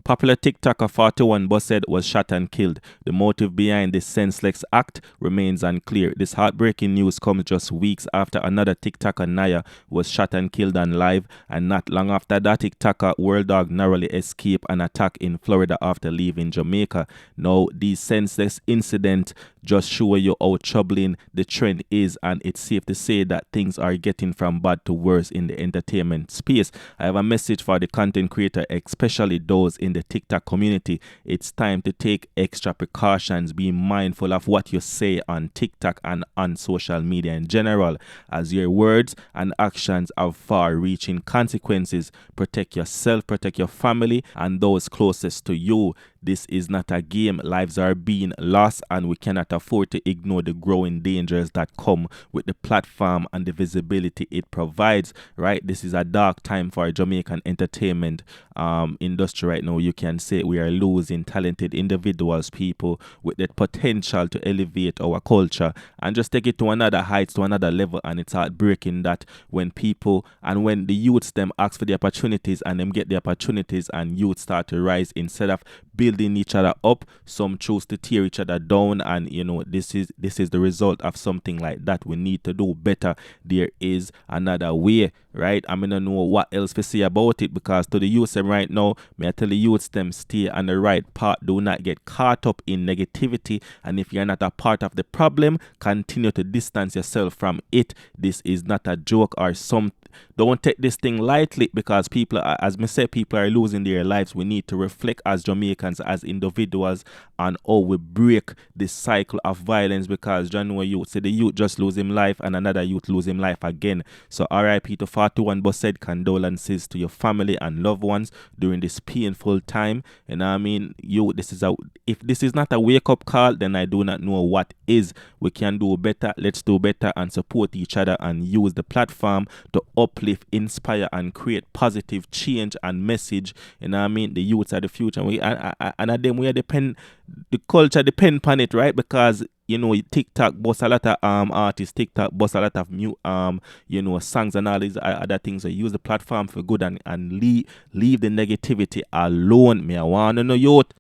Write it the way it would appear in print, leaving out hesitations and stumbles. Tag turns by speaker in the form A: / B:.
A: Popular TikToker 41 Busshead was shot and killed. The motive behind this senseless act remains unclear. This heartbreaking news comes just weeks after another TikToker, Naya, was shot and killed on live, and not long after that, TikToker World Dog narrowly escaped an attack in Florida after leaving Jamaica. Now, these senseless incidents just show you how troubling the trend is, and it's safe to say that things are getting from bad to worse in the entertainment space. I have a message for the content creator, especially those in the TikTok community. It's time to take extra precautions. Be mindful of what you say on TikTok and on social media in general, as your words and actions have far-reaching consequences. Protect yourself, protect your family, and those closest to you. This is not a game. Lives are being lost, and we cannot afford to ignore the growing dangers that come with the platform and the visibility it provides, right? This is a dark time for Jamaican entertainment industry right now. You can say we are losing talented individuals, people with the potential to elevate our culture and just take it to another heights, to another level. And it's heartbreaking that when people and when the youths them ask for the opportunities and them get the opportunities, and youth start to rise instead of building each other up, some choose to tear each other down. And you know, this is the result of something like that. We need to do better. There is another way, right? I mean, I don't know what else to say about it, because to the youths them right now, may I tell the youths them stay on the right path. Do not get caught up in negativity, and if you're not a part of the problem, continue to distance yourself from it. This is not a joke or something. Don't take this thing lightly, because people are, as me say, people are losing their lives. We need to reflect as Jamaicans, as individuals, on how we break this cycle of violence, because John know youth say the youth just lose him life and another youth lose him life again. So RIP to 41 Busshead, condolences to your family and loved ones during this painful time. You know what I mean? If this is not a wake-up call, then I do not know what is. We can do better. Let's do better and support each other and use the platform to uplift, inspire, and create positive change and message. You know what I mean? The youths are the future. And them we depend, the culture depend upon it, right? Because you know, TikTok boss a lot of artists, TikTok boss a lot of new you know, songs and all these other things. So use the platform for good and leave the negativity alone. Me I wanna know youth.